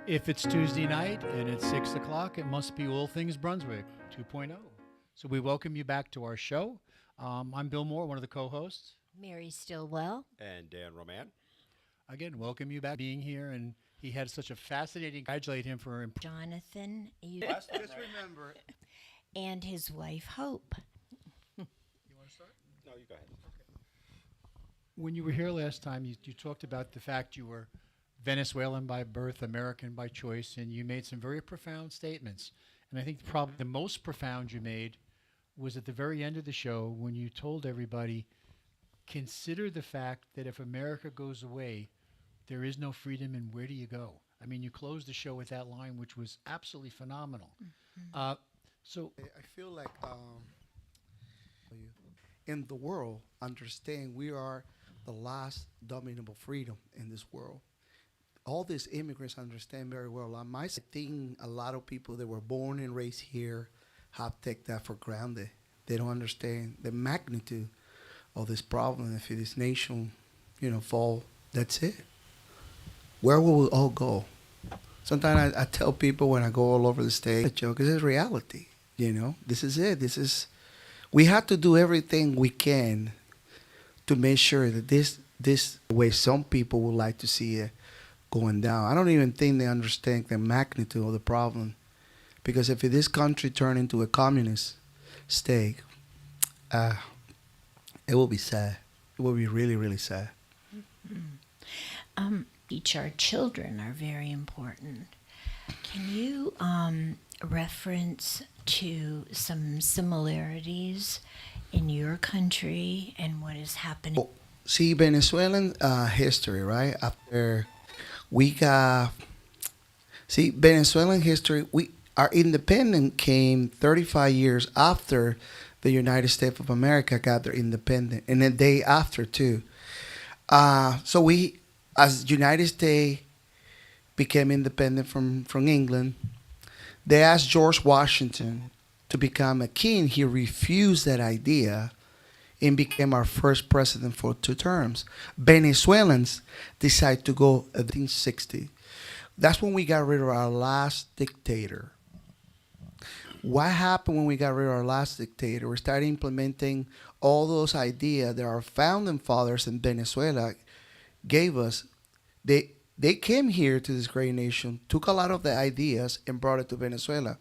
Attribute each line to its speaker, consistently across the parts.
Speaker 1: If it's Tuesday night and it's 6 o'clock, it must be all Things Brunswick 2.0. So we welcome you back to our show. I'm Bill Moore, one of the co-hosts.
Speaker 2: Mary Stillwell.
Speaker 3: And Dan Roman.
Speaker 1: Again, welcome you back being here. And he had such a fascinating, congratulate him for
Speaker 2: Jonathan
Speaker 3: Just remember.
Speaker 2: and his wife Hope.
Speaker 1: You want to start?
Speaker 3: No, you go ahead.
Speaker 1: When you were here last time, you talked about the fact you were Venezuelan by birth, American by choice, and you made some very profound statements. And I think probably the most profound you made was at the very end of the show when you told everybody, consider the fact that if America goes away, there is no freedom, and where do you go? I mean, you closed the show with that line, which was absolutely phenomenal. So
Speaker 4: I feel like in the world, understand we are the last dominable freedom in this world. All these immigrants understand very well. I might think a lot of people that were born and raised here have taken that for granted. They don't understand the magnitude of this problem. If this nation, fall, that's it. Where will we all go? Sometimes I tell people when I go all over the state, a joke, this is reality. This is it. We have to do everything we can to make sure that this way some people would like to see it going down. I don't even think they understand the magnitude of the problem. Because if this country turned into a communist state, it will be sad. It will be really, really sad.
Speaker 2: Each our children are very important. Can you reference to some similarities in your country and what is happening?
Speaker 4: See, Venezuelan history, right? After we got, Venezuelan history, our independence came 35 years after the United States of America got their independence, and the day after too. So we, as United States became independent from England, they asked George Washington to become a king. He refused that idea and became our first president for 2 terms. Venezuelans decided to go 1860. That's when we got rid of our last dictator. What happened when we got rid of our last dictator? We started implementing all those ideas that our founding fathers in Venezuela gave us. They came here to this great nation, took a lot of the ideas and brought it to Venezuela.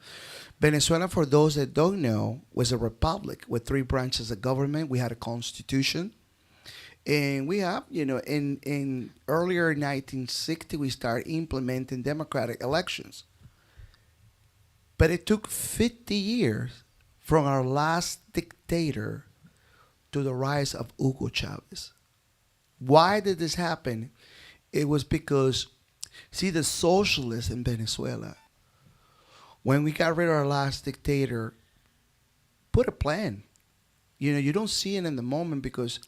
Speaker 4: Venezuela, for those that don't know, was a republic with 3 branches of government. We had a constitution. And we have, in earlier 1960, we started implementing democratic elections. But it took 50 years from our last dictator to the rise of Hugo Chavez. Why did this happen? It was because, the socialists in Venezuela, when we got rid of our last dictator, put a plan. You don't see it in the moment because,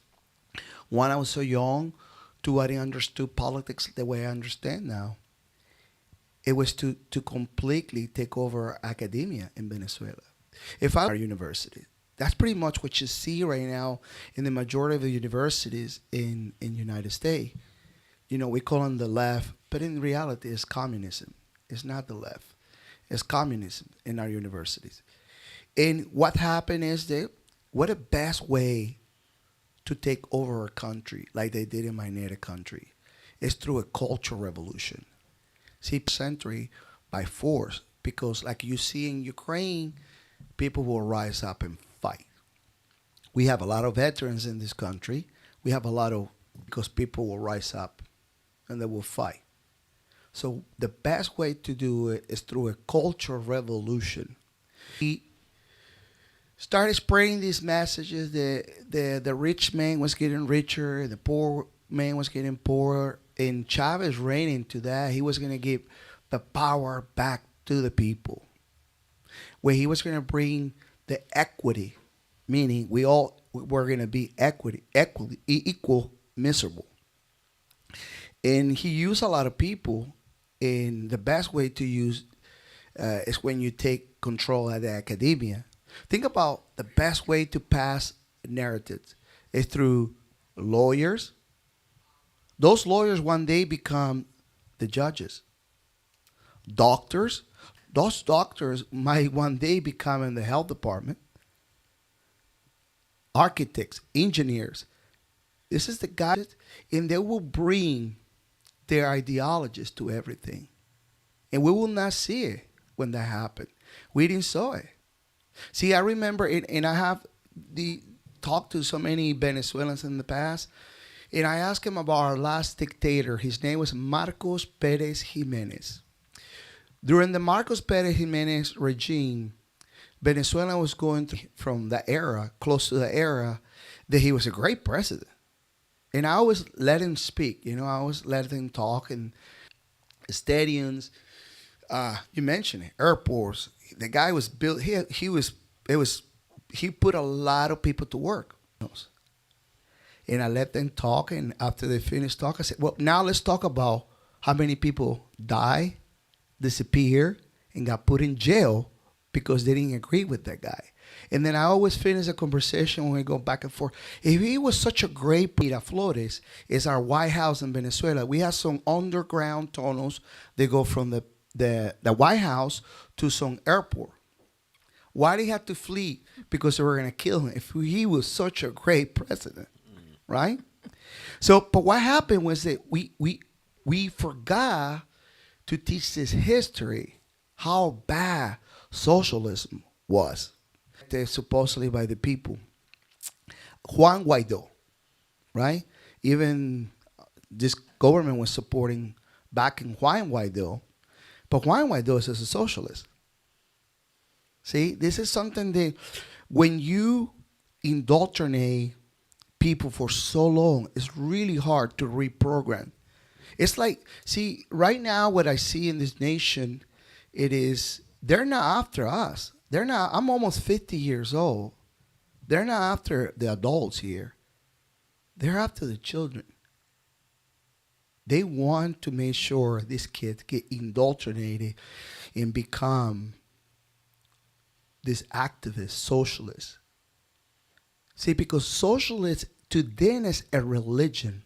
Speaker 4: one, I was so young. 2, I didn't understand politics the way I understand now. It was to completely take over academia in Venezuela. If I our university, that's pretty much what you see right now in the majority of the universities in United States. We call them the left, but in reality, it's communism. It's not the left. It's communism in our universities. And what happened is that what a best way to take over a country like they did in my native country is through a cultural revolution. Century by force, because like you see in Ukraine, people will rise up and fight. We have a lot of veterans in this country. We have a lot of, because people will rise up and they will fight. So the best way to do it is through a cultural revolution. He started spreading these messages that the rich man was getting richer, the poor man was getting poorer, and Chavez ran into that. He was going to give the power back to the people, where he was going to bring the equity, meaning we all were going to be equal, miserable. And he used a lot of people, and the best way to use is when you take control of the academia. Think about the best way to pass narratives is through lawyers. Those lawyers one day become the judges. doctors. Those doctors might one day become in the health department. Architects, engineers. This is the guys, and they will bring their ideologies to everything. And we will not see it when that happened. We didn't saw it. See, I remember it, and I have talked to so many Venezuelans in the past, and I asked him about our last dictator. His name was Marcos Perez Jimenez. During the Marcos Perez Jimenez regime, Venezuela was going from the era, close to the era, that he was a great president. And I always let him speak. I always let him talk. And stadiums, you mentioned it, airports. The guy was built. He put a lot of people to work. And I let them talk. And after they finished talking, I said, well, now let's talk about how many people died, disappeared, and got put in jail because they didn't agree with that guy. And then I always finish a conversation when we go back and forth. If he was such a great Miraflores, is our White House in Venezuela. We have some underground tunnels that go from the White House to some airport. Why did he have to flee? Because they were going to kill him. If he was such a great president, right? So, but what happened was that we forgot to teach this history, how bad socialism was. Supposedly by the people. Juan Guaido, right? Even this government was supporting backing Juan Guaido, but Juan Guaido is a socialist. See, this is something that when you indoctrinate people for so long, it's really hard to reprogram. It's like, see, right now what I see in this nation, it is, they're not after us. They're not, I'm almost 50 years old. They're not after the adults here. They're after the children. They want to make sure these kids get indoctrinated and become this activist, socialist. See, because socialist to them is a religion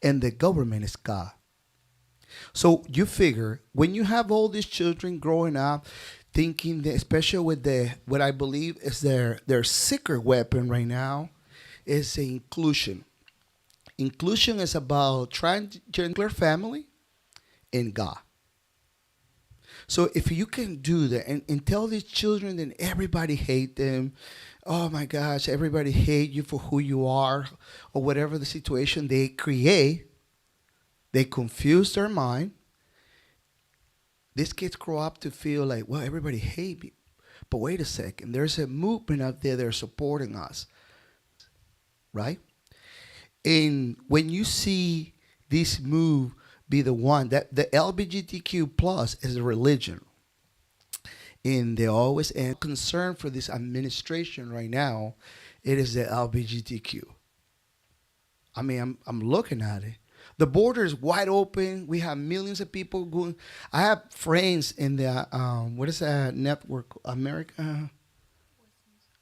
Speaker 4: and the government is God. So you figure when you have all these children growing up, thinking that, especially with what I believe is their secret weapon right now, is inclusion. Inclusion is about transgender family and God. So if you can do that and tell these children that everybody hate them, oh my gosh, everybody hate you for who you are, or whatever the situation they create, they confuse their mind. These kids grow up to feel like, well, everybody hate me. But wait a second, there's a movement out there that's supporting us, right? And when you see this move be the one, that the LGBTQ plus is a religion. And they always are concerned for this administration right now, it is the LGBTQ. I mean, I'm looking at it. The border is wide open. We have millions of people going. I have friends in the, what is that network?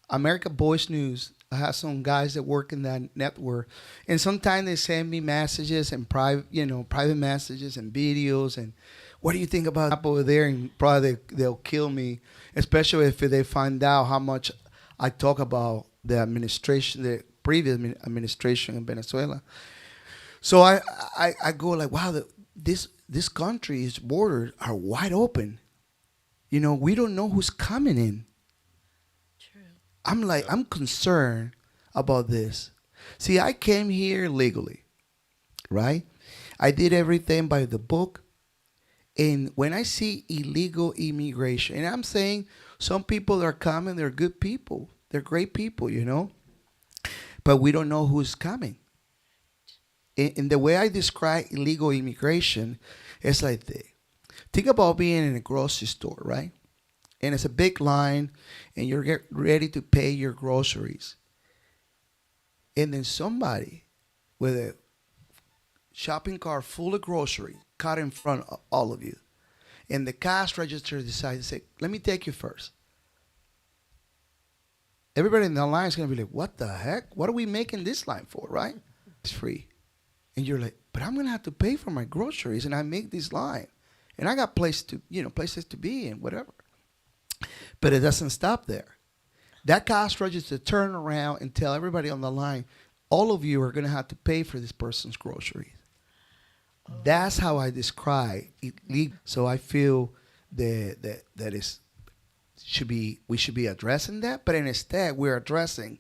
Speaker 4: America Voice News. I have some guys that work in that network. And sometimes they send me messages and private messages and videos. And what do you think about over there? And probably they'll kill me, especially if they find out how much I talk about the administration, the previous administration in Venezuela. So I go like, wow, this country's borders are wide open. We don't know who's coming in.
Speaker 2: True.
Speaker 4: I'm concerned about this. See, I came here legally, right? I did everything by the book. And when I see illegal immigration, and I'm saying some people that are coming, they're good people. They're great people, But we don't know who's coming. And the way I describe illegal immigration is like this. Think about being in a grocery store, right? And it's a big line, and you're getting ready to pay your groceries. And then somebody with a shopping cart full of groceries cut in front of all of you. And the cash register decides to say, let me take you first. Everybody in the line is going to be like, what the heck? What are we making this line for, right? It's free. And you're like, but I'm going to have to pay for my groceries, and I make this line. And I got places to be and whatever. But it doesn't stop there. That cash register turn around and tell everybody on the line, all of you are going to have to pay for this person's groceries. That's how I describe it. So I feel that we should be addressing that, but instead we're addressing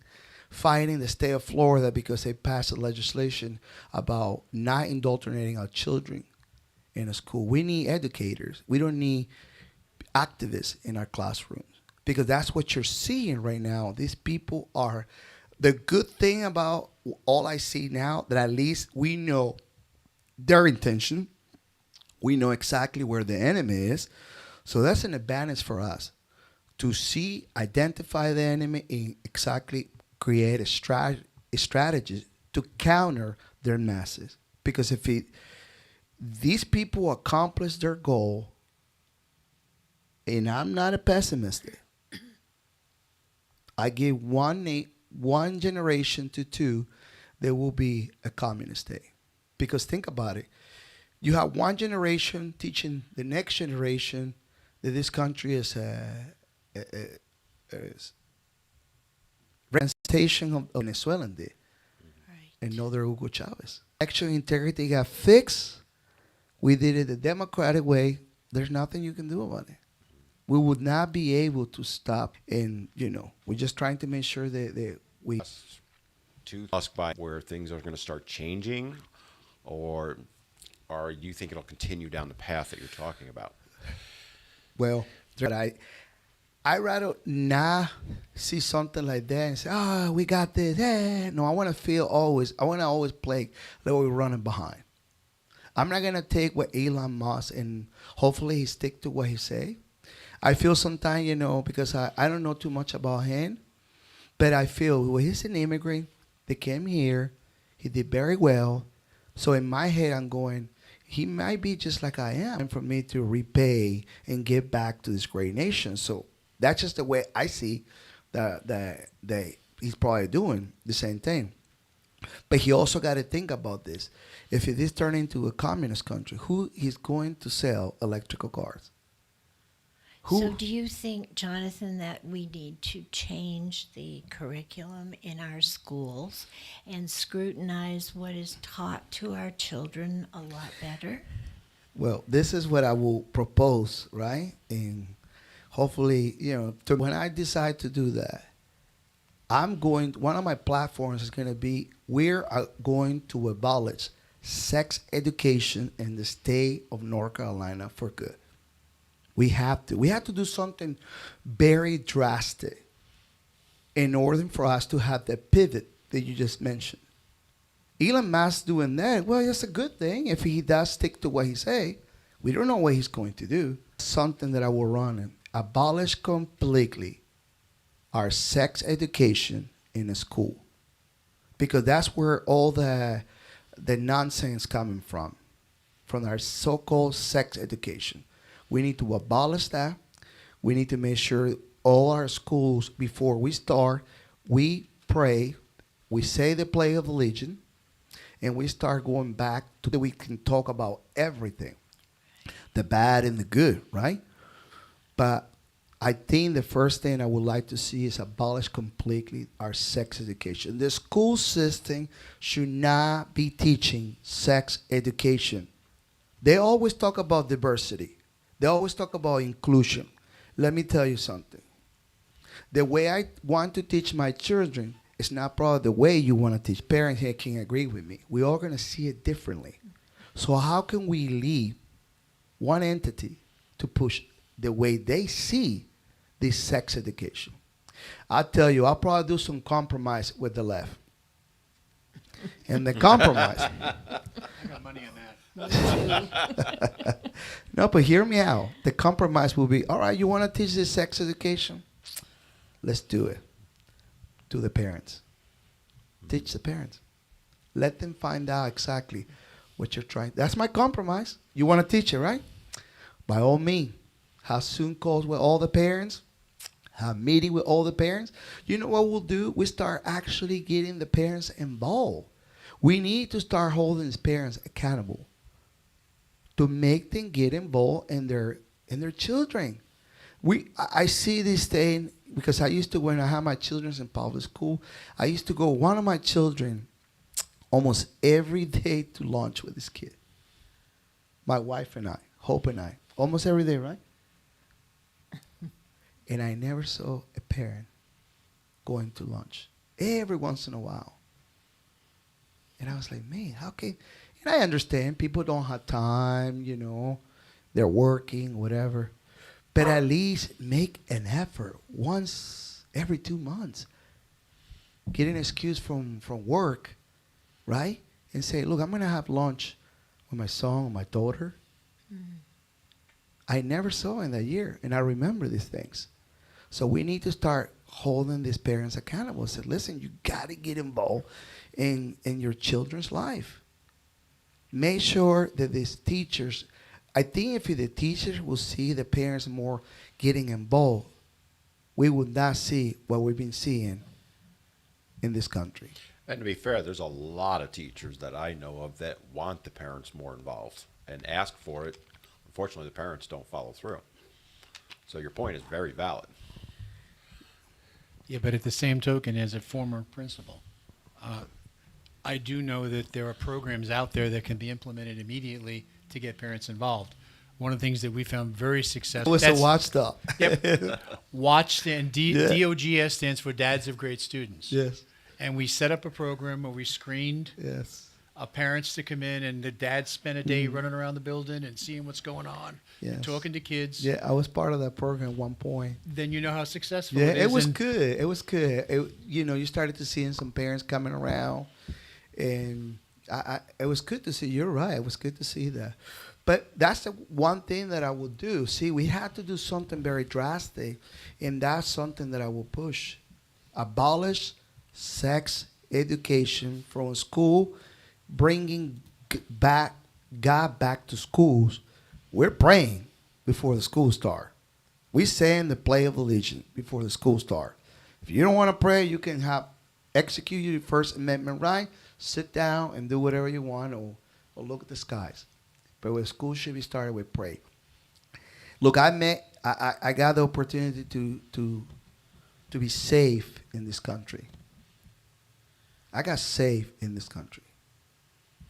Speaker 4: fighting the state of Florida because they passed a legislation about not indoctrinating our children in a school. We need educators. We don't need activists in our classrooms because that's what you're seeing right now. These people are the good thing about all I see now that at least we know their intention. We know exactly where the enemy is. So that's an advantage for us to see, identify the enemy, and exactly create a strategy to counter their masses. Because if these people accomplish their goal, and I'm not a pessimist, I give one generation to two, there will be a communist state. Because think about it. You have one generation teaching the next generation that this country is a representation of Venezuelan did.
Speaker 2: Right.
Speaker 4: Another Hugo Chavez. Election integrity got fixed. We did it the democratic way. There's nothing you can do about it. We would not be able to stop. And, we're just trying to make sure that we...
Speaker 3: To ask by where things are going to start changing, or you think it'll continue down the path that you're talking about?
Speaker 4: Well, I rather not see something like that and say, we got this. No, I want to always play like we're running behind. I'm not going to take what Elon Musk, and hopefully he stick to what he say. I feel sometimes, because I don't know too much about him, but I feel, well, he's an immigrant. They came here. He did very well. So in my head, I'm going, he might be just like I am, and for me to repay and give back to this great nation. So that's just the way I see that he's probably doing the same thing. But he also got to think about this. If it is turning into a communist country, who is going to sell electrical cars?
Speaker 2: So do you think, Jonathan, that we need to change the curriculum in our schools and scrutinize what is taught to our children a lot better?
Speaker 4: Well, this is what I will propose, right? And hopefully, when I decide to do that, one of my platforms is going to be, we're going to abolish sex education in the state of North Carolina for good. We have to do something very drastic in order for us to have the pivot that you just mentioned. Elon Musk doing that, well, it's a good thing if he does stick to what he say. We don't know what he's going to do. Something that I will run and abolish completely our sex education in a school, because that's where all the nonsense coming from our so-called sex education. We need to abolish that. We need to make sure all our schools, before we start, we pray, we say the Pledge of Allegiance, and we start going back to that we can talk about everything, the bad and the good, right? But I think the first thing I would like to see is abolish completely our sex education. The school system should not be teaching sex education. They always talk about diversity. They always talk about inclusion. Let me tell you something. The way I want to teach my children is not probably the way you want to teach. Parents here can agree with me. We're all going to see it differently. So how can we leave one entity to push the way they see this sex education? I'll tell you, I'll probably do some compromise with the left. And the compromise.
Speaker 1: I got money on that.
Speaker 4: No, but hear me out. The compromise will be, all right, you want to teach this sex education? Let's do it. To the parents. Teach the parents. Let them find out exactly what you're trying. That's my compromise. You want to teach it, right? By all means. Have Zoom calls with all the parents. Have meeting with all the parents. You know what we'll do? We start actually getting the parents involved. We need to start holding the parents accountable to make them get involved in their children. I see this thing because I used to, when I had my children in public school, I used to go one of my children almost every day to lunch with this kid. My wife and I, Hope and I, almost every day, right? And I never saw a parent going to lunch. Every once in a while. And I was like, man, how can... And I understand people don't have time, they're working, whatever. But at least make an effort once every 2 months. Get an excuse from work, right? And say, look, I'm going to have lunch with my son or my daughter. I never saw in that year, and I remember these things. So we need to start holding these parents accountable. Say, listen, you got to get involved in your children's life. Make sure that these teachers, I think if the teachers will see the parents more getting involved, we would not see what we've been seeing in this country.
Speaker 3: And to be fair, there's a lot of teachers that I know of that want the parents more involved and ask for it. Unfortunately, the parents don't follow through. So your point is very valid.
Speaker 1: Yeah, but at the same token, as a former principal, I do know that there are programs out there that can be implemented immediately to get parents involved. One of the things that we found very successful.
Speaker 4: It was a watchdog.
Speaker 1: Yep. Watched, and
Speaker 4: Yeah.
Speaker 1: DOGS stands for Dads of Great Students.
Speaker 4: Yes.
Speaker 1: And we set up a program where we screened
Speaker 4: Yes.
Speaker 1: parents to come in, and the dads spent a day running around the building and seeing what's going on, and
Speaker 4: Yes.
Speaker 1: talking to kids.
Speaker 4: Yeah, I was part of that program at one point.
Speaker 1: Then you know how successful
Speaker 4: Yeah,
Speaker 1: it is.
Speaker 4: it was
Speaker 1: and
Speaker 4: good. It was good. You started to seeing some parents coming around, and it was good to see. You're right. It was good to see that. But that's the one thing that I would do. See, we had to do something very drastic, and that's something that I will push. Abolish sex education from school, bringing God back to schools. We're praying before the school start. We saying the Pledge of Allegiance before the school start. If you don't want to pray, you can execute your First Amendment right, sit down and do whatever you want, or look at the skies. But when school should be started with pray. Look, I got the opportunity to be safe in this country. I got saved in this country.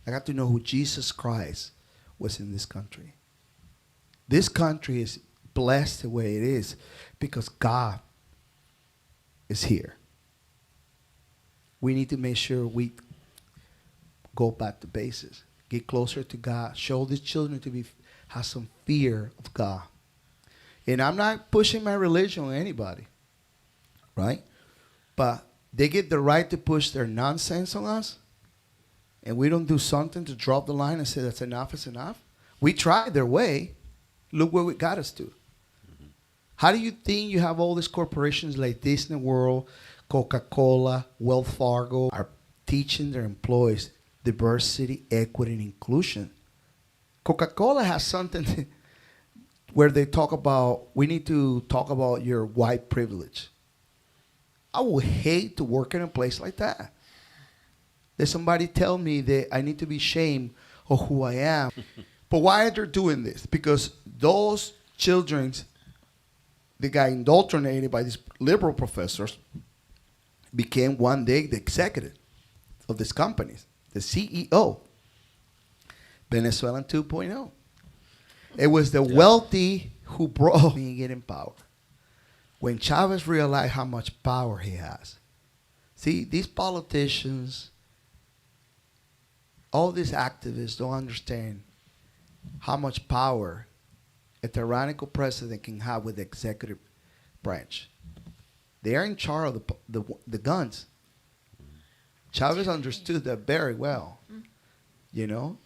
Speaker 4: I got to know who Jesus Christ was in this country. This country is blessed the way it is because God is here. We need to make sure we go back to basics, get closer to God, show these children to have some fear of God. And I'm not pushing my religion on anybody, right? But they get the right to push their nonsense on us, and we don't do something to drop the line and say that's enough is enough. We tried their way. Look where it got us to. Mm-hmm. How do you think you have all these corporations like Disney World, Coca-Cola, Wells Fargo are teaching their employees diversity, equity, and inclusion? Coca-Cola has something where they talk about, we need to talk about your white privilege. I would hate to work in a place like that. That somebody tell me that I need to be ashamed of who I am. But why are they doing this? Because those children, they got indoctrinated by these liberal professors, became one day the executive of these companies, the CEO. Venezuelan 2.0. It was the wealthy who brought me get in power. When Chavez realized how much power he has. See, these politicians, all these activists don't understand how much power a tyrannical president can have with the executive branch. They are in charge of the guns. Chavez understood that very well.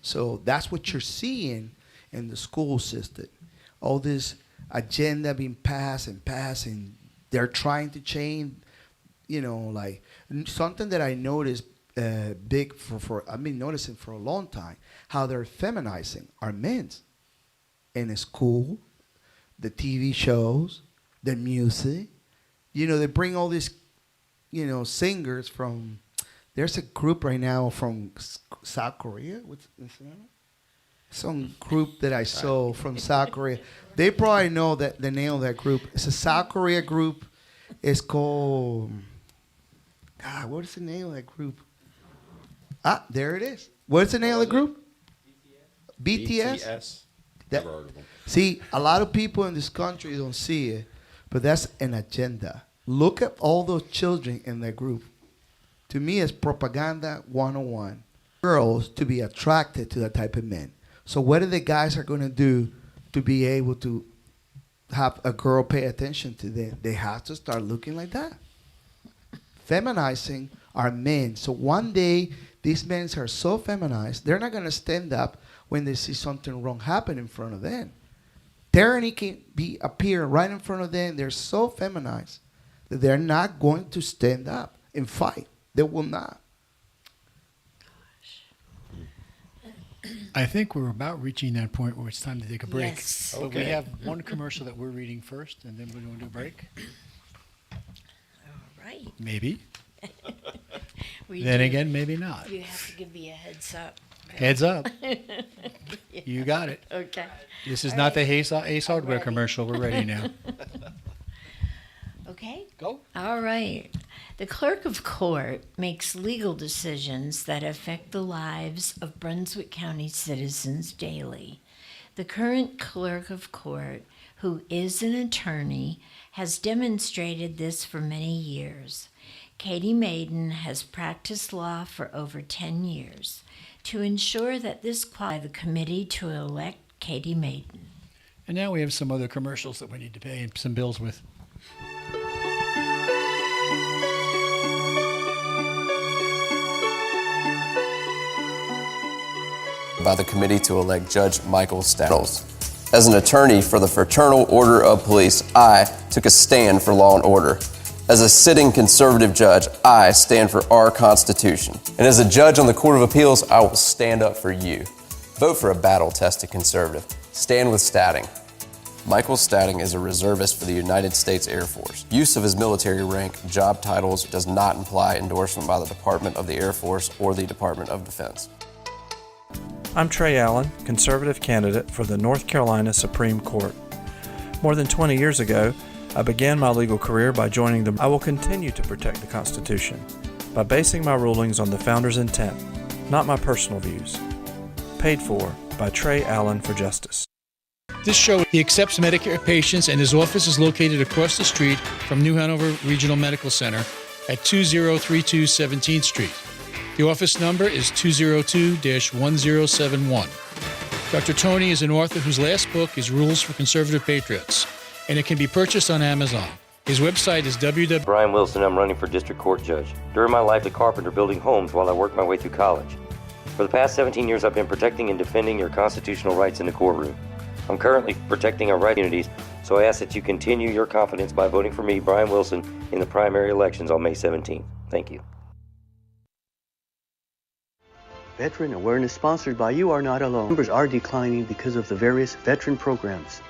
Speaker 4: So that's what you're seeing in the school system. All this agenda being passed, and they're trying to change, like something that I noticed big I've been noticing for a long time, how they're feminizing our men in school, the TV shows, the music. They bring all these, singers from, there's a group right now from South Korea. What's the name? some group that I saw from South Korea. They probably know that the name of that group. It's a South Korea group. It's called. God, what is the name of that group? Ah, there it is. What's the name of the group? BTS. That-
Speaker 3: Never heard of them.
Speaker 4: See, a lot of people in this country don't see it, but that's an agenda. Look at all those children in that group. To me, it's propaganda 101. Girls to be attracted to that type of men. So what are the guys are going to do to be able to have a girl pay attention to them? They have to start looking like that. Feminizing our men. So one day, these men are so feminized, they're not going to stand up when they see something wrong happen in front of them. Tyranny can appear right in front of them. They're so feminized that they're not going to stand up and fight. They will not.
Speaker 1: I think we're about reaching that point where it's time to take a break.
Speaker 2: Yes.
Speaker 1: But we
Speaker 3: Okay.
Speaker 1: have one commercial that we're reading first, and then we're going to do a break.
Speaker 2: All right.
Speaker 1: Maybe.
Speaker 2: We
Speaker 1: Then
Speaker 2: do-
Speaker 1: again, maybe not.
Speaker 2: You have to give me a heads up.
Speaker 1: Heads up. You got it.
Speaker 2: Okay.
Speaker 1: This is
Speaker 2: All
Speaker 1: not
Speaker 2: right.
Speaker 1: the Ace Hardware
Speaker 2: ready.
Speaker 1: commercial. We're ready now.
Speaker 2: Okay.
Speaker 1: Go.
Speaker 2: All right. The clerk of court makes legal decisions that affect the lives of Brunswick County citizens daily. The current clerk of court, who is an attorney, has demonstrated this for many years. Katie Maiden has practiced law for over 10 years. To ensure that this qualifies the committee to elect Katie Maiden.
Speaker 1: And now we have some other commercials that we need to pay some bills with.
Speaker 5: By the committee to elect Judge Michael Staddles. As an attorney for the Fraternal Order of Police, I took a stand for law and order. As a sitting conservative judge, I stand for our Constitution. And as a judge on the Court of Appeals, I will stand up for you. Vote for a battle-tested conservative. Stand with Stadding. Michael Stadding is a reservist for the United States Air Force. Use of his military rank, job titles does not imply endorsement by the Department of the Air Force or the Department of Defense.
Speaker 6: I'm Trey Allen, conservative candidate for the North Carolina Supreme Court. More than 20 years ago, I began my legal career by joining the. I will continue to protect the Constitution by basing my rulings on the Founder's intent, not my personal views. Paid for by Trey Allen for Justice.
Speaker 1: This show, he accepts Medicare patients, and his office is located across the street from New Hanover Regional Medical Center at 2032 17th Street. The office number is 202-1071. Dr. Tony is an author whose last book is Rules for Conservative Patriots, and it can be purchased on Amazon. His website is www.
Speaker 7: Brian Wilson, I'm running for district court judge. During my life, a carpenter building homes while I worked my way through college. For the past 17 years, I've been protecting and defending your constitutional rights in the courtroom. I'm currently protecting our right communities, so I ask that you continue your confidence by voting for me, Brian Wilson, in the primary elections on May 17th. Thank you.
Speaker 8: Veteran Awareness sponsored by You Are Not Alone. Numbers are declining because of the various veteran programs.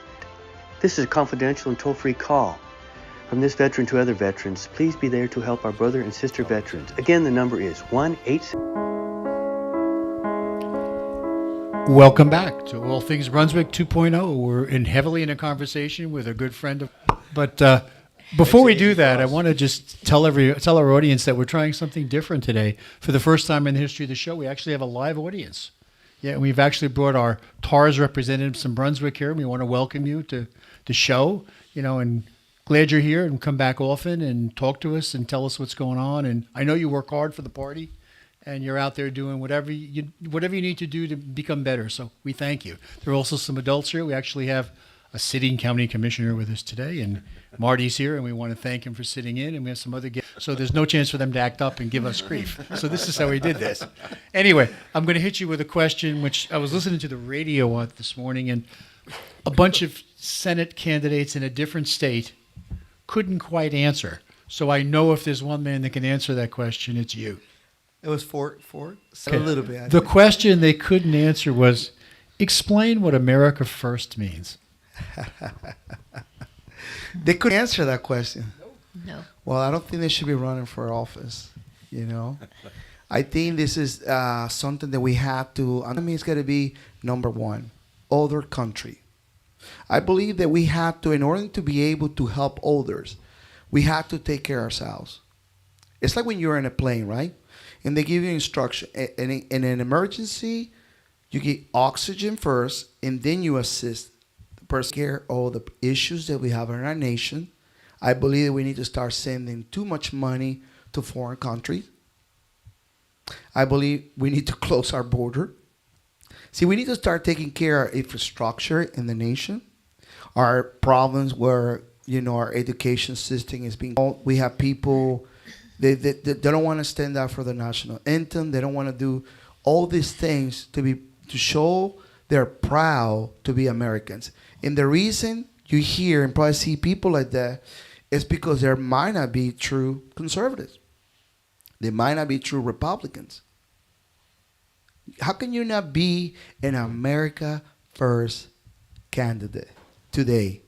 Speaker 8: This is a confidential and toll-free call. From this veteran to other veterans, please be there to help our brother and sister veterans. Again, the number is 1-800.
Speaker 1: Welcome back to All Things Brunswick 2.0. We're heavily in a conversation with a good friend of. But before we do that, I want to just tell our audience that we're trying something different today. For the first time in the history of the show, we actually have a live audience. Yeah, we've actually brought our TARS representatives from Brunswick here. And we want to welcome you to the show. And glad you're here and come back often and talk to us and tell us what's going on. And I know you work hard for the party. And you're out there doing whatever you need to do to become better. So we thank you. There are also some adults here. We actually have a sitting county commissioner with us today, and Marty's here, and we want to thank him for sitting in. And we have some other guests. So there's no chance for them to act up and give us grief. So this is how we did this. Anyway, I'm going to hit you with a question, which I was listening to the radio on this morning, and a bunch of Senate candidates in a different state couldn't quite answer. So I know if there's one man that can answer that question, it's you.
Speaker 4: It was four.
Speaker 1: Okay.
Speaker 4: A little bit. I
Speaker 1: The
Speaker 4: think.
Speaker 1: question they couldn't answer was, explain what America First means.
Speaker 4: They couldn't answer that question.
Speaker 2: No.
Speaker 4: Well, I don't think they should be running for office. I think this is something that we have to. I mean, it's got to be number one. Other country. I believe that we have to, in order to be able to help others, we have to take care of ourselves. It's like when you're in a plane, right? And they give you instruction. In an emergency, you get oxygen first, and then you assist the person care of all the issues that we have in our nation. I believe that we need to start sending too much money to foreign countries. I believe we need to close our border. See, we need to start taking care of infrastructure in the nation. Our problems where, our education system is being... We have people, they don't want to stand up for the national anthem. They don't want to do all these things to show they're proud to be Americans. And the reason you hear and probably see people like that is because they might not be true conservatives. They might not be true Republicans. How can you not be an America First candidate today?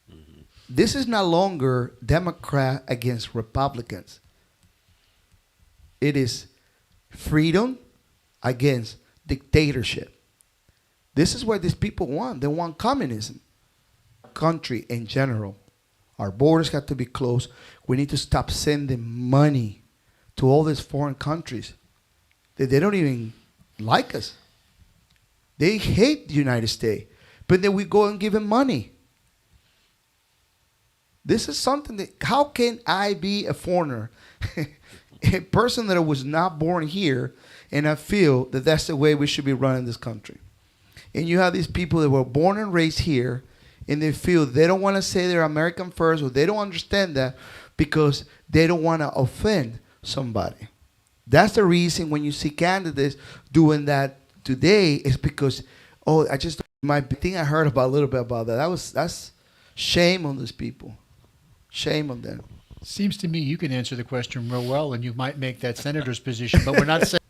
Speaker 4: Mm-hmm. This is no longer Democrat against Republicans. It is freedom against dictatorship. This is what these people want. They want communism. Country in general. Our borders got to be closed. We need to stop sending money to all these foreign countries that they don't even like us. They hate the United States, but then we go and give them money. This is something that, how can I be a foreigner, a person that was not born here, and I feel that that's the way we should be running this country? And you have these people that were born and raised here, and they feel they don't want to say they're American first, or they don't understand that because they don't want to offend somebody. That's the reason when you see candidates doing that today is because, my thing I heard about a little bit about that's shame on these people. Shame on them.
Speaker 1: Seems to me you can answer the question real well, and you might make that senator's position, but we're not saying.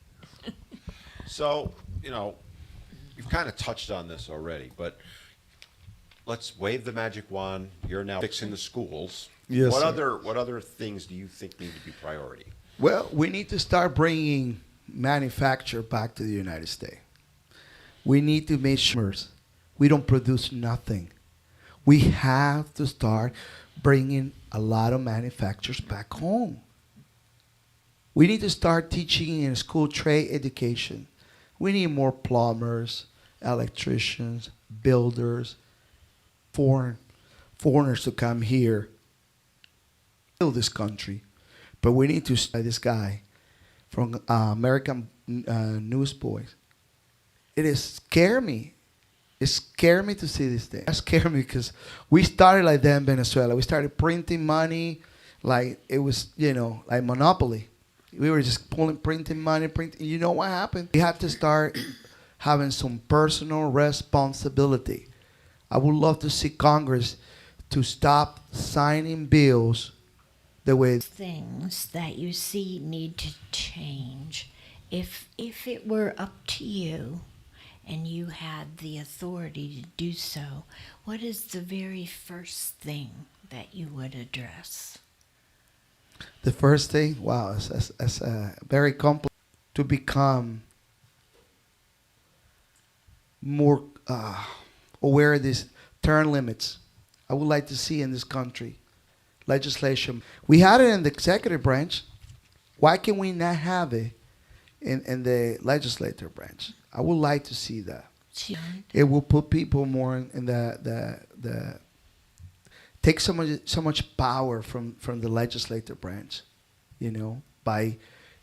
Speaker 3: So, you've kind of touched on this already, but let's wave the magic wand. You're now fixing the schools.
Speaker 4: Yes,
Speaker 3: What
Speaker 4: sir.
Speaker 3: other things do you think need to be priority?
Speaker 4: Well, we need to start bringing manufacture back to the United States. We need to make sure we don't produce nothing. We have to start bringing a lot of manufacturers back home. We need to start teaching in school trade education. We need more plumbers, electricians, builders, foreigners to come here, build this country. But we need to study this guy from American Newsboys. It is scare me. It scared me to see this thing. It scared me because we started like that in Venezuela. We started printing money like it was, like Monopoly. We were just printing money. You know what happened? We had to start having some personal responsibility. I would love to see Congress to stop signing bills the way
Speaker 2: Things that you see need to change. If it were up to you and you had the authority to do so, what is the very first thing that you would address?
Speaker 4: the first thing. Wow, it's very complex to become more aware of these term limits. I would like to see in this country legislation. We had it in the executive branch. Why can we not have it in the legislative branch? I would like to see that. It will put people more in the take so much power from the legislative branch, by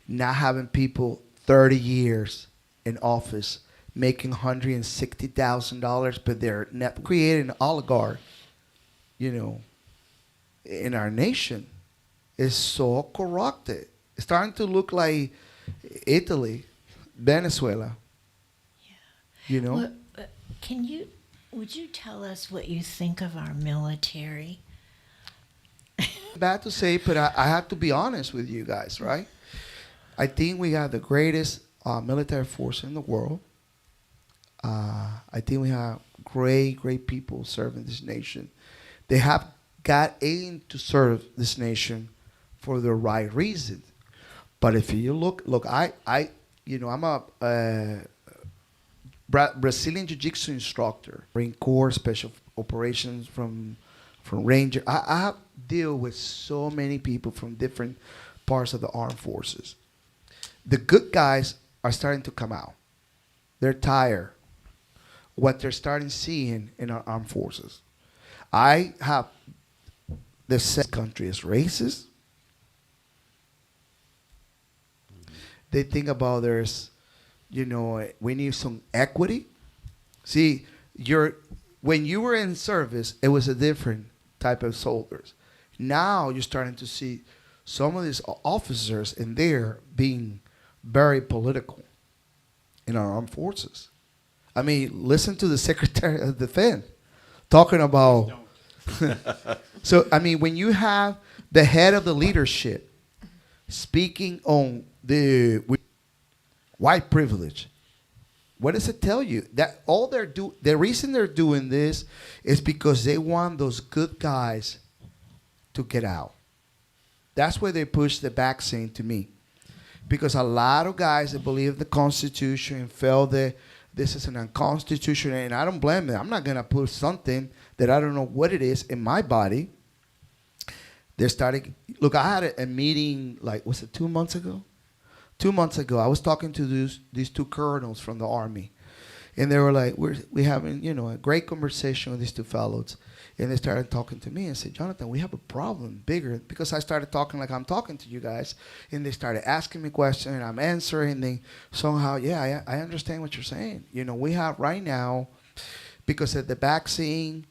Speaker 4: not having people 30 years in office making $160,000, but they're not creating an oligarch, in our nation. Is so corrupted. It's starting to look like Italy, Venezuela. Yeah.
Speaker 2: Well, would you tell us what you think of our military?
Speaker 4: Bad to say, but I have to be honest with you guys, right? I think we have the greatest military force in the world. I think we have great people serving this nation. They have got aim to serve this nation for the right reason. But if you look, I'm a Brazilian Jiu-Jitsu instructor, Marine Corps, Special Operations from Ranger. I deal with so many people from different parts of the armed forces. The good guys are starting to come out. They're tired. What they're starting seeing in our armed forces. I have the country is racist. They think about we need some equity. See, when you were in service, it was a different type of soldiers. Now you're starting to see some of these officers in there being very political in our armed forces. I mean, listen to the Secretary of Defense talking about. So, I mean, when you have the head of the leadership speaking on the white privilege, what does it tell you? That all the reason they're doing this is because they want those good guys to get out. That's where they push the vaccine to me. Because a lot of guys that believe the Constitution and felt that this is an unconstitutional, and I don't blame them. I'm not going to put something that I don't know what it is in my body. They're starting. Look, I had a meeting, was it 2 months ago? 2 months ago, I was talking to these two colonels from the Army. And they were like, we're having, a great conversation with these two fellows. And they started talking to me and said, Jonathan, we have a problem bigger. Because I started talking like I'm talking to you guys. And they started asking me questions, and I'm answering. And they somehow, I understand what you're saying. We have right now, because of the vaccine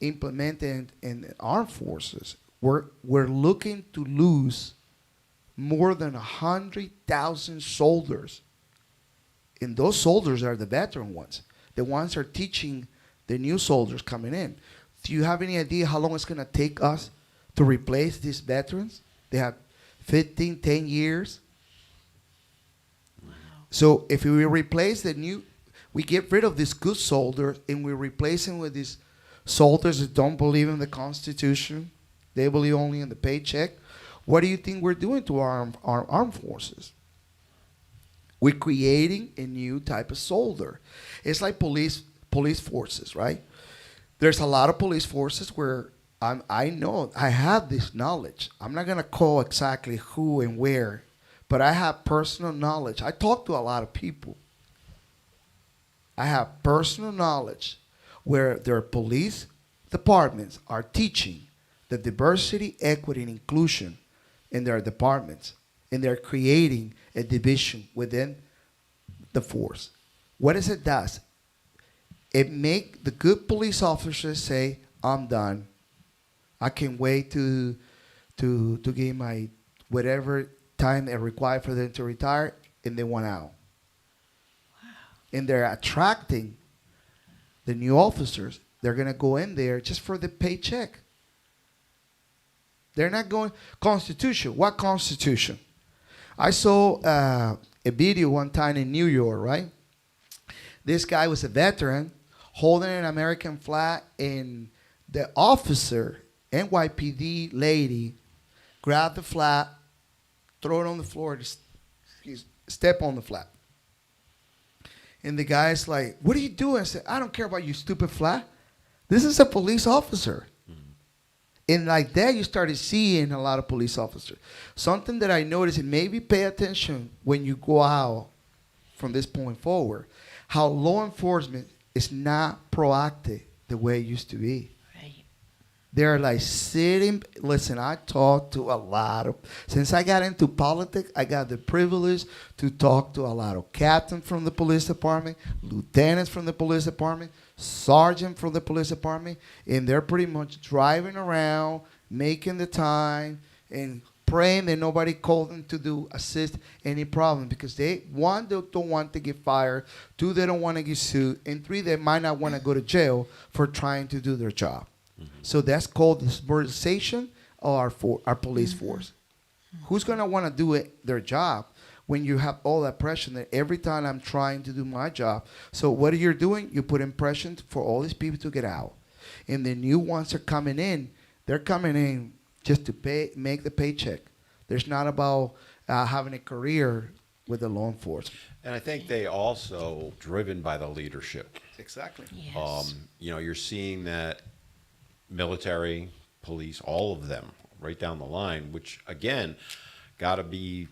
Speaker 4: implemented in the armed forces, we're looking to lose more than 100,000 soldiers. And those soldiers are the veteran ones. The ones that are teaching the new soldiers coming in. Do you have any idea how long it's going to take us to replace these veterans? They have 10 years. Wow. So if we replace we get rid of these good soldiers and we replace them with these soldiers that don't believe in the Constitution, they believe only in the paycheck. What do you think we're doing to our armed forces? We're creating a new type of soldier. It's like police forces, right? There's a lot of police forces where I know I have this knowledge. I'm not going to call exactly who and where, but I have personal knowledge. I talk to a lot of people. I have personal knowledge where their police departments are teaching the diversity, equity, and inclusion in their departments, and they're creating a division within the force. What is it does? It make the good police officers say, I'm done. I can wait to give my whatever time they require for them to retire, and they want out. Wow. And they're attracting the new officers. They're going to go in there just for the paycheck. They're not going, Constitution. What Constitution? I saw a video one time in New York, right? This guy was a veteran holding an American flag, and the officer, NYPD lady, grabbed the flag, throw it on the floor, step on the flag. And the guy's like, what are you doing? I said, I don't care about you stupid flag. This is a police officer. And like that, you started seeing a lot of police officers. Something that I noticed, and maybe pay attention when you go out from this point forward, how law enforcement is not proactive the way it used to be.
Speaker 2: Right.
Speaker 4: They're like sitting. Listen, I talk to a lot of, since I got into politics, I got the privilege to talk to a lot of captains from the police department, lieutenants from the police department, sergeant from the police department, and they're pretty much driving around, making the time, and praying that nobody called them to assist any problem, because they, one, they don't want to get fired, two, they don't want to get sued, and three, they might not want to go to jail for trying to do their job. Mm-hmm. So that's called the subordination of our police force. Who's going to want to do their job when you have all that pressure that every time I'm trying to do my job? So what are you doing? You put in pressure for all these people to get out. And the new ones are coming in. They're coming in just to make the paycheck. There's not about having a career with the law enforcement.
Speaker 3: And I think they also driven by the leadership.
Speaker 4: Exactly.
Speaker 2: Yes.
Speaker 3: You're seeing that military, police, all of them right down the line, which again, got to be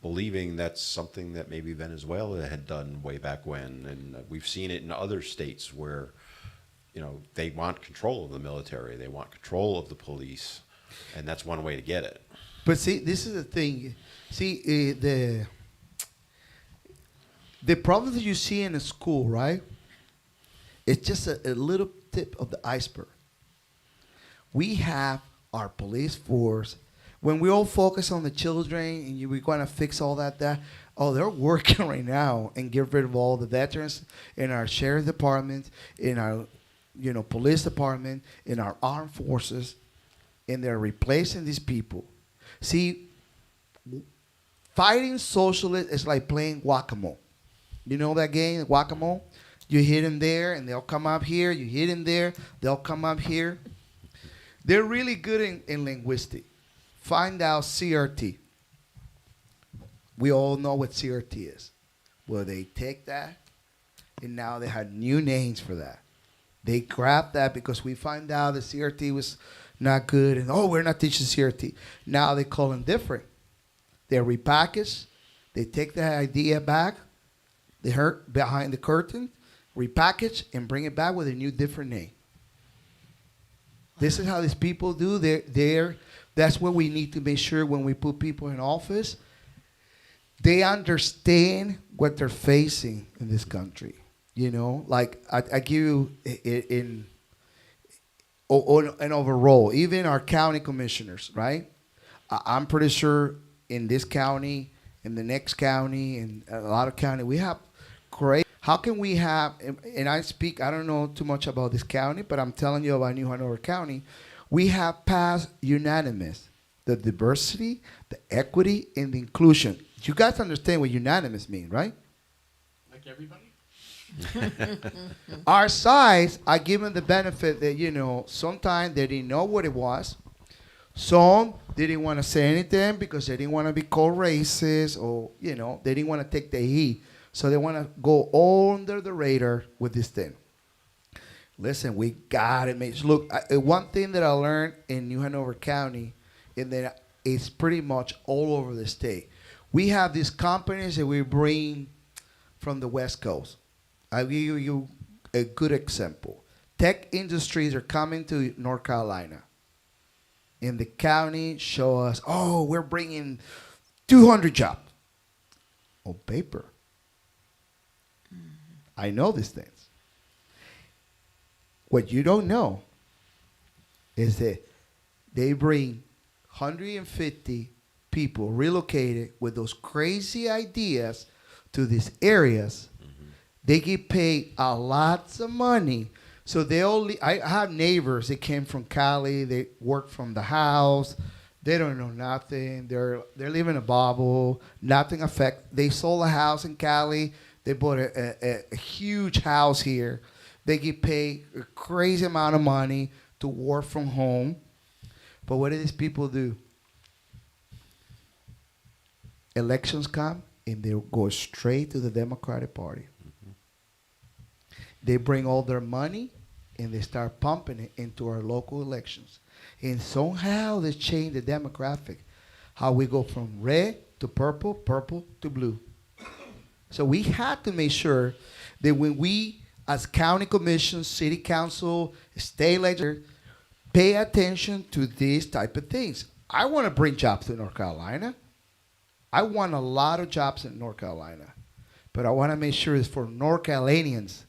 Speaker 3: believing that's something that maybe Venezuela had done way back when. And we've seen it in other states where, they want control of the military. They want control of the police. And that's one way to get it.
Speaker 4: But see, this is the thing. See, the problem that you see in a school, right? It's just a little tip of the iceberg. We have our police force. When we all focus on the children and we're going to fix all that, they're working right now and get rid of all the veterans in our sheriff department, in our, police department, in our armed forces, and they're replacing these people. See, fighting socialists is like playing whack-a-mole. You know that game, whack-a-mole? You hit them there, and they'll come up here. You hit them there, they'll come up here. They're really good in linguistics. Find out CRT. We all know what CRT is. Well, they take that, and now they have new names for that. They grab that because we find out that CRT was not good, and we're not teaching CRT. Now they call them different. They're repackaged. They take the idea back. They hurt behind the curtain, repackage, and bring it back with a new, different name. This is how these people do. That's what we need to make sure when we put people in office. They understand what they're facing in this country. Like I give you in an overall, even our county commissioners, right? I'm pretty sure in this county, in the next county, in a lot of county, we have great. How can we have, and I don't know too much about this county, but I'm telling you about New Hanover County, we have passed unanimous the diversity, the equity, and the inclusion. You guys understand what unanimous means, right?
Speaker 1: Like everybody?
Speaker 4: Our sides are given the benefit that, sometimes they didn't know what it was. Some didn't want to say anything because they didn't want to be called racist or, they didn't want to take the heat. So they want to go under the radar with this thing. Listen, we got it, mate. Look, one thing that I learned in New Hanover County, and that it's pretty much all over the state. We have these companies that we bring from the West Coast. I'll give you a good example. Tech industries are coming to North Carolina. In the county, show us, we're bringing 200 jobs. On paper. I know these things. What you don't know is that they bring 150 people relocated with those crazy ideas to these areas. They get paid a lots of money. So I have neighbors that came from Cali. They work from the house. They don't know nothing. They're living a bubble. Nothing affect. They sold a house in Cali. They bought a huge house here. They get paid a crazy amount of money to work from home. But what do these people do? Elections come, and they go straight to the Democratic Party. They bring all their money, and they start pumping it into our local elections. And somehow they change the demographic, how we go from red to purple, purple to blue. So we had to make sure that when we, as county commissions, city council, state legislature, pay attention to these type of things. I want to bring jobs to North Carolina. I want a lot of jobs in North Carolina. But I want to make sure it's for North Carolinians.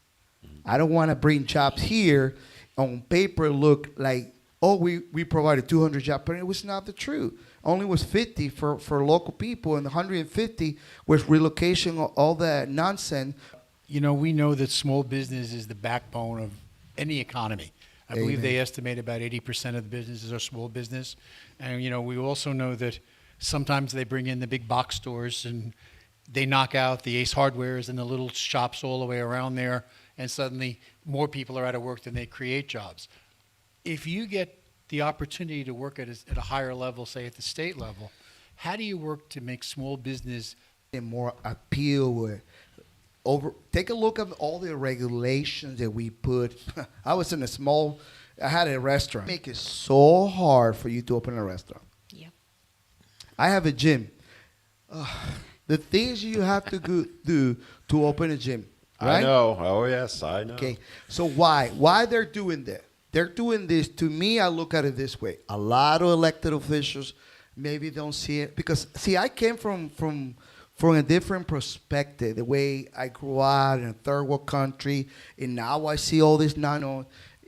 Speaker 4: I don't want to bring jobs here on paper look like, we provided 200 jobs, but it was not the truth. Only was 50 for local people, and the 150 was relocation, all that nonsense.
Speaker 1: We know that small business is the backbone of any economy. I believe they estimate about 80% of the businesses are small business. And, we also know that sometimes they bring in the big box stores and they knock out the Ace Hardwares and the little shops all the way around there, and suddenly more people are out of work than they create jobs. If you get the opportunity to work at a higher level, say at the state level, How do you work to make small business?
Speaker 4: And more appeal with take a look at all the regulations that we put. I was in I had a restaurant. Make it so hard for you to open a restaurant.
Speaker 2: Yep.
Speaker 4: I have a gym. The things you have to do to open a gym, right?
Speaker 3: I know. Oh, yes, I know.
Speaker 4: Okay, so why they're doing that? They're doing this. To me, I look at it this way. A lot of elected officials maybe don't see it because, see, I came from a different perspective. The way I grew up in a third world country, and now I see all this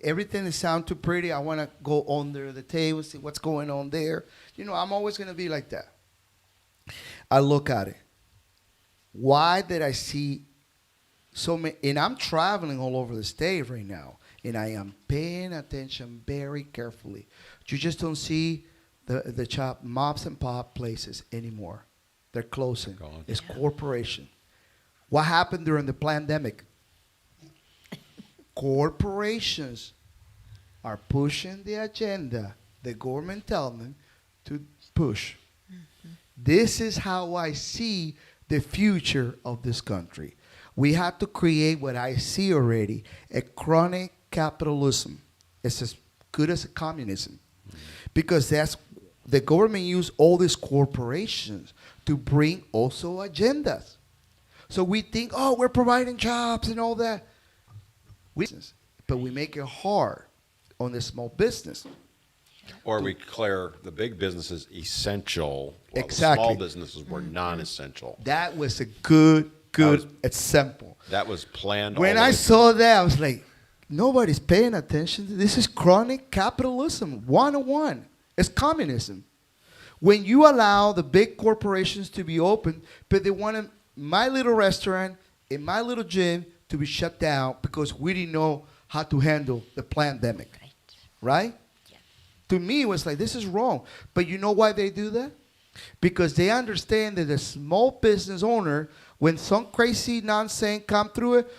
Speaker 4: everything that sounds too pretty. I want to go under the table, see what's going on there. I'm always going to be like that. I look at it. Why did I see so many? And I'm traveling all over the state right now, and I am paying attention very carefully. You just don't see the chop mops and pop places anymore. They're closing.
Speaker 3: Gone.
Speaker 4: It's corporation. What happened during the pandemic? Corporations are pushing the agenda the government tells them to push. Mm-hmm. This is how I see the future of this country. We have to create what I see already, a chronic capitalism. It's as good as communism. Because the government use all these corporations to bring also agendas. So we think, we're providing jobs and all that. But we make it hard on the small business.
Speaker 3: Or we declare the big businesses essential, while
Speaker 4: Exactly.
Speaker 3: the small businesses were non-essential.
Speaker 4: That was a good example.
Speaker 3: That was planned.
Speaker 4: When
Speaker 3: all the
Speaker 4: I
Speaker 3: way
Speaker 4: saw that, I was like, nobody's paying attention. This is chronic capitalism, 101. It's communism. When you allow the big corporations to be open, but they want my little restaurant and my little gym to be shut down because we didn't know how to handle the pandemic, right?
Speaker 2: Yeah.
Speaker 4: To me, it was like, this is wrong. But you know why they do that? Because they understand that the small business owner, when some crazy nonsense come through it,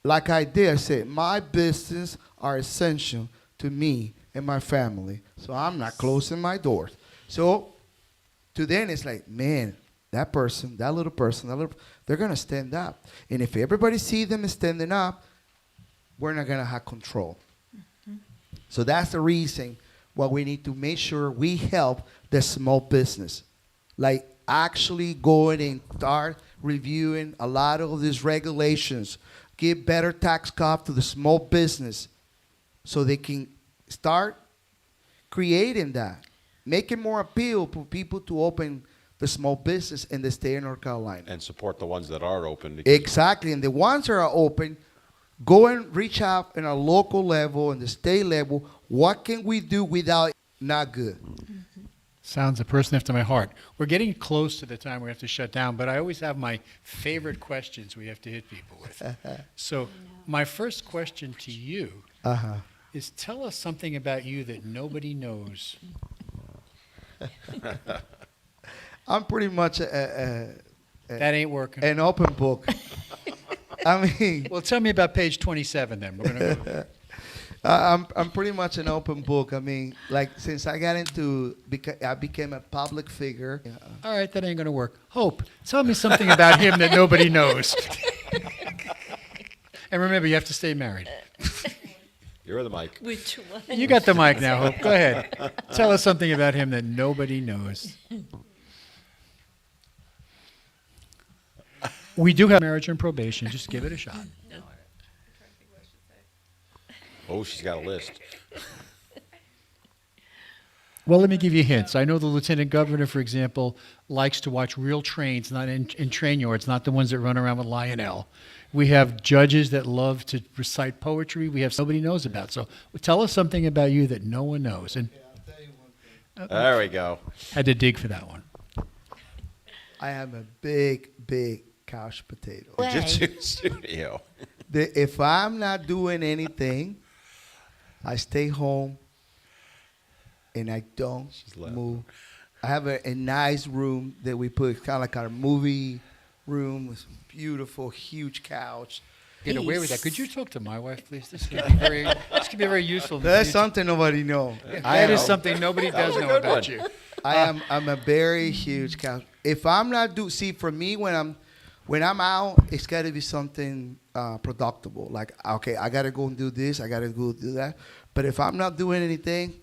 Speaker 4: like I did, I said, my business are essential to me and my family. So I'm not closing my doors. So to them, it's like, man, that person, that little person, they're going to stand up. And if everybody see them standing up, we're not going to have control. Mm-hmm. So that's the reason why we need to make sure we help the small business. Like actually going and start reviewing a lot of these regulations, give better tax cuts to the small business so they can start creating that. Make it more appeal for people to open the small business in the state of North Carolina.
Speaker 3: and support the ones that are open.
Speaker 4: Exactly. And the ones that are open, go and reach out in a local level and the state level. What can we do without not good?
Speaker 1: Sounds a person after my heart. We're getting close to the time we have to shut down, but I always have my favorite questions we have to hit people with. So my first question to you is tell us something about you that nobody knows.
Speaker 4: I'm pretty much
Speaker 1: That ain't working.
Speaker 4: an open book. I mean,
Speaker 1: Well, tell me about page 27 then. We're gonna go.
Speaker 4: I'm pretty much an open book. I mean, like since I got I became a public figure.
Speaker 1: All right, that ain't going to work. Hope, tell me something about him that nobody knows. And remember, you have to stay married.
Speaker 3: You're the mic.
Speaker 2: Which one?
Speaker 1: You got the mic now, Hope. Go ahead. Tell us something about him that nobody knows. We do have marriage and probation. Just give it a shot.
Speaker 3: Oh, she's got a list.
Speaker 1: Well, let me give you hints. I know the lieutenant governor, for example, likes to watch real trains, not in train yards, not the ones that run around with Lionel. We have judges that love to recite poetry. We have nobody knows about. So tell us something about you that no one knows. And
Speaker 4: I'll tell you one thing.
Speaker 3: There we go.
Speaker 1: had to dig for that one.
Speaker 4: I am a big couch potato.
Speaker 2: Way.
Speaker 3: Jiu-Jitsu studio.
Speaker 4: If I'm not doing anything, I stay home and I don't
Speaker 3: laughing.
Speaker 4: move. I have a nice room that we put kind of like our movie room with beautiful, huge couch.
Speaker 1: Get away with that. Could you talk to my wife, please? This could be very useful. in the
Speaker 4: That's
Speaker 1: future.
Speaker 4: something nobody knows.
Speaker 1: That is something nobody does
Speaker 3: was a
Speaker 1: know
Speaker 3: good
Speaker 1: about
Speaker 3: one.
Speaker 1: you.
Speaker 4: I'm a very huge couch. If I'm not for me when I'm out, it's got to be something productive. Like, okay, I got to go and do this. I got to go do that. But if I'm not doing anything,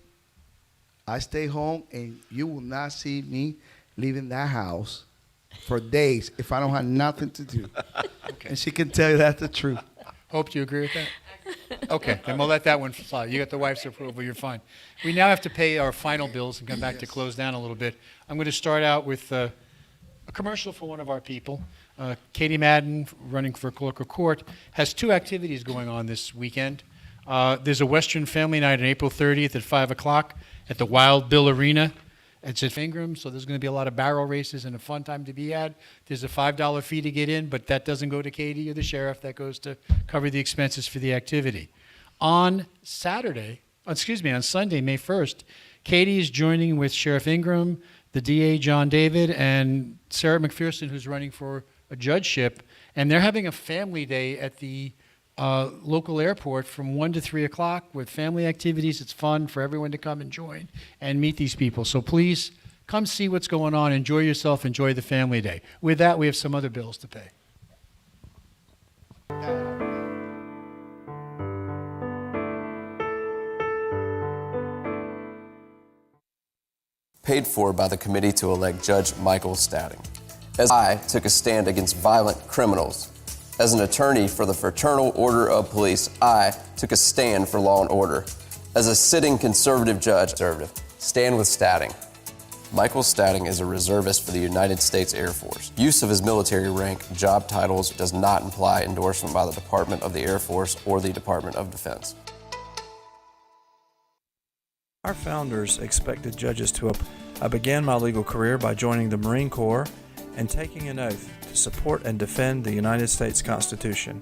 Speaker 4: I stay home, and you will not see me leaving that house for days if I don't have nothing to do.
Speaker 1: Okay.
Speaker 4: And she can tell you that's the truth.
Speaker 1: Hope you agree with that? Okay, then we'll let that one slide. You got the wife's approval, you're fine. We now have to pay our final bills and come back to close down a little bit. I'm going to start out with a commercial for one of our people. Katie Madden, running for clerk of court, has two activities going on this weekend. There's a Western Family Night on April 30th at 5 o'clock at the Wild Bill Arena. It's at Ingram, so there's going to be a lot of barrel races and a fun time to be had. There's a $5 fee to get in, but that doesn't go to Katie or the sheriff. That goes to cover the expenses for the activity. On Sunday, May 1st, Katie is joining with Sheriff Ingram, the DA John David, and Sarah McPherson, who's running for a judgeship, and they're having a family day at the local airport from 1 to 3 o'clock with family activities. It's fun for everyone to come and join and meet these people. So please come see what's going on. Enjoy yourself. Enjoy the family day. With that, we have some other bills to pay.
Speaker 5: Paid for by the committee to elect Judge Michael Stading. As I took a stand against violent criminals. As an attorney for the Fraternal Order of Police, I took a stand for law and order. As a sitting conservative judge, stand with Stading. Michael Stading is a reservist for the United States Air Force. Use of his military rank, job titles does not imply endorsement by the Department of the Air Force or the Department of Defense.
Speaker 6: Our founders expected judges to. I began my legal career by joining the Marine Corps and taking an oath to support and defend the United States Constitution.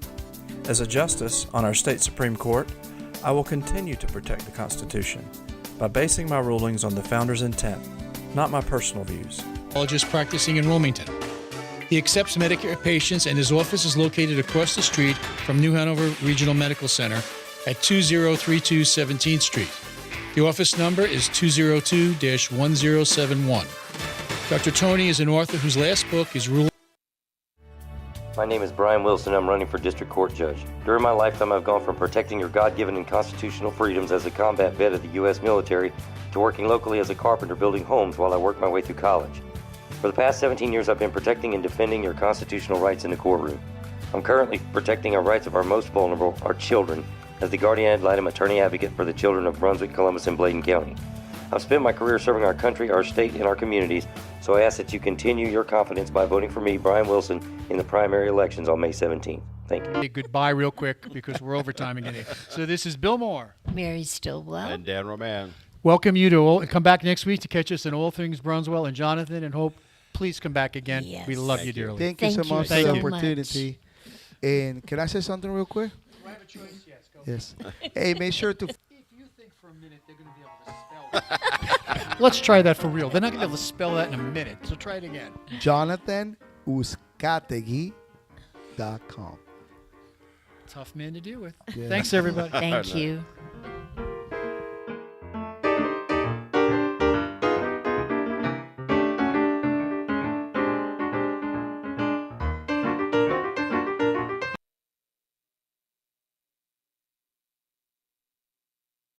Speaker 6: As a justice on our state Supreme Court, I will continue to protect the Constitution by basing my rulings on the founders' intent, not my personal views.
Speaker 1: Just practicing in Wilmington. He accepts Medicare patients, and his office is located across the street from New Hanover Regional Medical Center at 2032 17th Street. The office number is 202-1071. Dr. Tony is an author whose last book is Ruling.
Speaker 7: My name is Brian Wilson. I'm running for district court judge. During my lifetime, I've gone from protecting your God-given and constitutional freedoms as a combat vet of the U.S. military to working locally as a carpenter building homes while I worked my way through college. For the past 17 years, I've been protecting and defending your constitutional rights in the courtroom. I'm currently protecting our rights of our most vulnerable, our children, as the guardian ad litem attorney advocate for the children of Brunswick, Columbus, and Bladen County. I've spent my career serving our country, our state, and our communities, so I ask that you continue your confidence by voting for me, Brian Wilson, in the primary elections on May 17th. Thank you.
Speaker 1: Hey, goodbye real quick because we're overtime again. So this is Bill Moore.
Speaker 2: Mary Stillwell.
Speaker 3: And Dan Roman.
Speaker 1: Welcome you to all. Come back next week to catch us in all things Brunswell, and Jonathan and Hope, please come back again.
Speaker 2: Yes.
Speaker 1: We love you dearly.
Speaker 4: Thank you so much for
Speaker 1: Thank
Speaker 4: the
Speaker 1: you.
Speaker 4: opportunity. And can I say something real quick?
Speaker 1: Do I have a choice? Yes. Go.
Speaker 4: Yes. Hey, make sure to.
Speaker 1: If you think for a minute they're going to be able to spell it. Let's try that for real. They're not going to be able to spell that in a minute, so try it again.
Speaker 4: Jonathan Uzcategui.com.
Speaker 1: Tough man to deal with.
Speaker 4: Yeah.
Speaker 1: Thanks, everybody.
Speaker 2: Thank you.